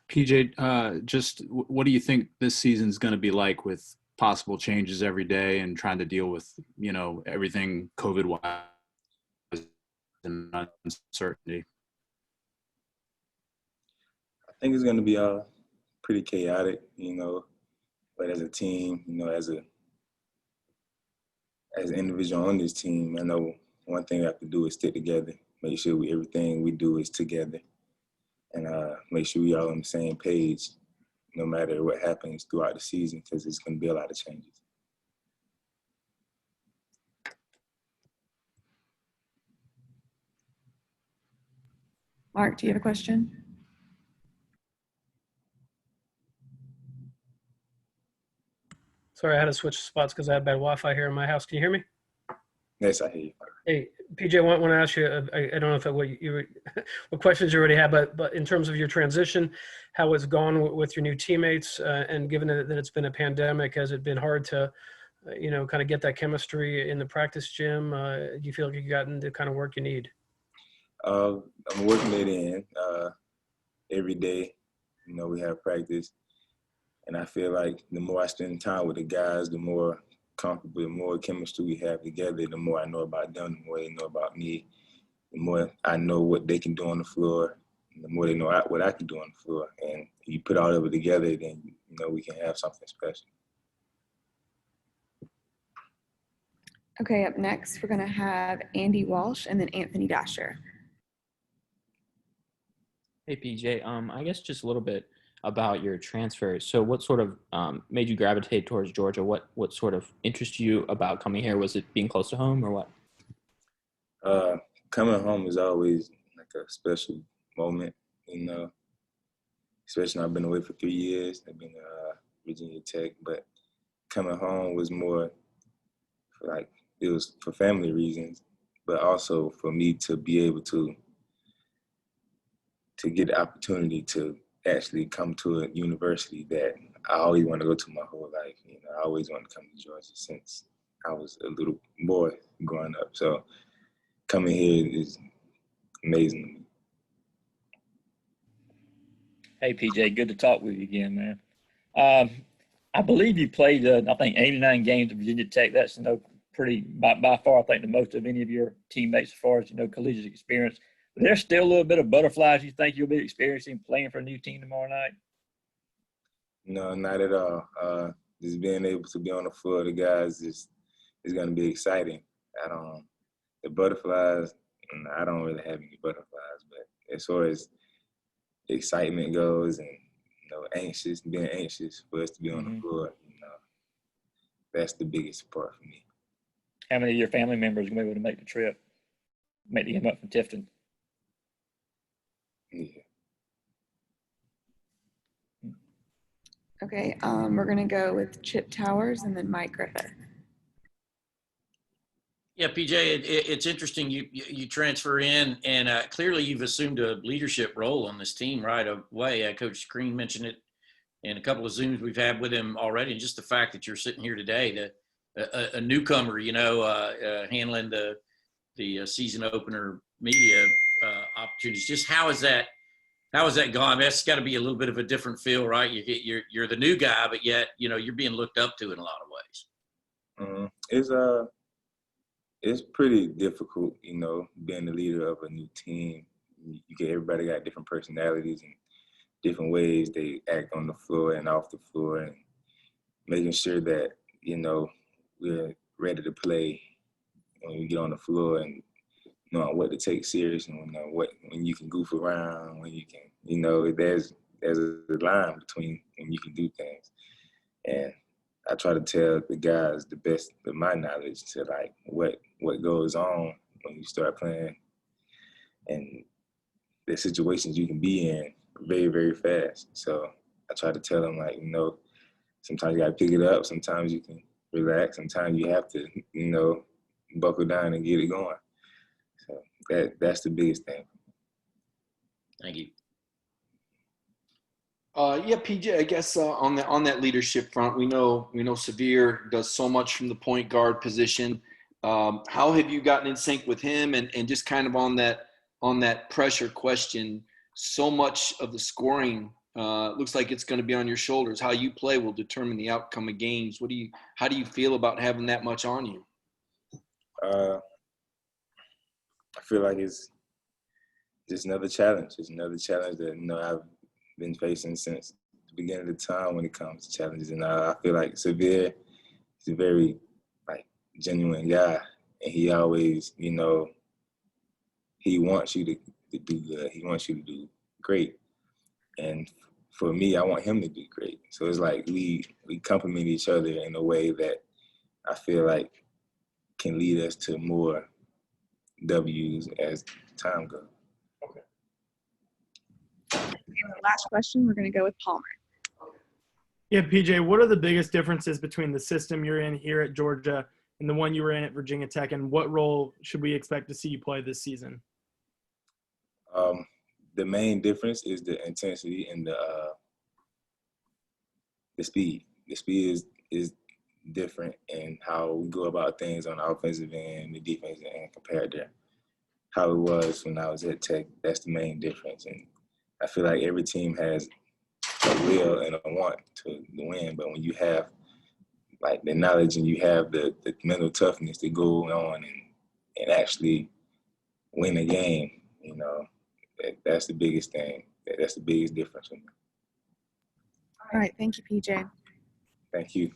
PJ, just what do you think this season's going to be like with possible changes every day and trying to deal with, everything COVID-wise and uncertainty? I think it's going to be pretty chaotic, but as a team, as an individual on this team, I know one thing we have to do is stick together, make sure everything we do is together, and make sure we all on the same page no matter what happens throughout the season, because it's going to be a lot of changes. Mark, do you have a question? Sorry, I had to switch spots because I had bad Wi-Fi here in my house. Can you hear me? Yes, I hear you. Hey, PJ, I want to ask you, I don't know if what questions you already have, but in terms of your transition, how it's gone with your new teammates, and given that it's been a pandemic, has it been hard to, kind of get that chemistry in the practice gym? Do you feel like you've gotten the kind of work you need? I'm working it in every day. We have practice. And I feel like the more I spend time with the guys, the more comfortable, the more chemistry we have together, the more I know about them, the more they know about me, the more I know what they can do on the floor, and the more they know what I can do on the floor. And you put all of it together, then, we can have something special. Okay, up next, we're going to have Andy Walsh and then Anthony Dasher. Hey, PJ, I guess just a little bit about your transfer. So what sort of made you gravitate towards Georgia? What sort of interested you about coming here? Was it being close to home or what? Coming home is always like a special moment, especially I've been away for 3 years. I've been Virginia Tech, but coming home was more it was for family reasons, but also for me to be able to get the opportunity to actually come to a university that I always want to go to my whole life. I always wanted to come to Georgia since I was a little boy growing up. So coming here is amazing to me. Hey, PJ, good to talk with you again, man. I believe you played, I think, 89 games at Virginia Tech. That's pretty, by far, I think, the most of any of your teammates as far as, collegiate experience. There's still a little bit of butterflies you think you'll be experiencing playing for a new team tomorrow night? No, not at all. Just being able to be on the floor of the guys is going to be exciting. The butterflies, I don't really have any butterflies, but as far as excitement goes and, being anxious for us to be on the floor, that's the biggest part for me. How many of your family members are going to be able to make the trip, make the game up from Tifton? Yeah. Okay, we're going to go with Chip Towers and then Mike Griffith. Yeah, PJ, it's interesting you transfer in, and clearly you've assumed a leadership role on this team right away. Coach Green mentioned it in a couple of Zooms we've had with him already, and just the fact that you're sitting here today, a newcomer, handling the season opener media opportunities. Just how has that gone? I mean, that's got to be a little bit of a different feel, right? You're the new guy, but yet you're being looked up to in a lot of ways. It's pretty difficult, being the leader of a new team. Everybody got different personalities and different ways they act on the floor and off the floor, and making sure that we're ready to play when we get on the floor, and knowing what to take serious and when you can goof around, when you can, there's a line between when you can do things. And I try to tell the guys the best of my knowledge to what goes on when you start playing and the situations you can be in very, very fast. So I try to tell them sometimes you got to pick it up. Sometimes you can relax. Sometimes you have to, buckle down and get it going. So that's the biggest thing. Thank you. Yeah, PJ, I guess on that leadership front, we know Severe does so much from the point guard position. How have you gotten in sync with him and just kind of on that on that pressure question, so much of the scoring looks like it's going to be on your shoulders. How you play will determine the outcome of games. How do you feel about having that much on you? I feel like it's just another challenge. It's another challenge that I've been facing since the beginning of the time when it comes to challenges. And I feel like Severe is a very genuine guy, and he always he wants you to do good. He wants you to do great. And for me, I want him to do great. So it's like we complement each other in a way that I feel like can lead us to more W's as time goes. Last question, we're going to go with Palmer. Yeah, PJ, what are the biggest differences between the system you're in here at Georgia and the one you were in at Virginia Tech, and what role should we expect to see you play this season? The main difference is the intensity and the speed. The speed is different in how we go about things on the offensive end, the defensive end, compared to how it was when I was at Tech. That's the main difference. And I feel like every team has a will and a want to win, but when you have the knowledge and you have the mental toughness to go on and actually win a game, that's the biggest thing. That's the biggest difference. All right. Thank you, PJ. Thank you.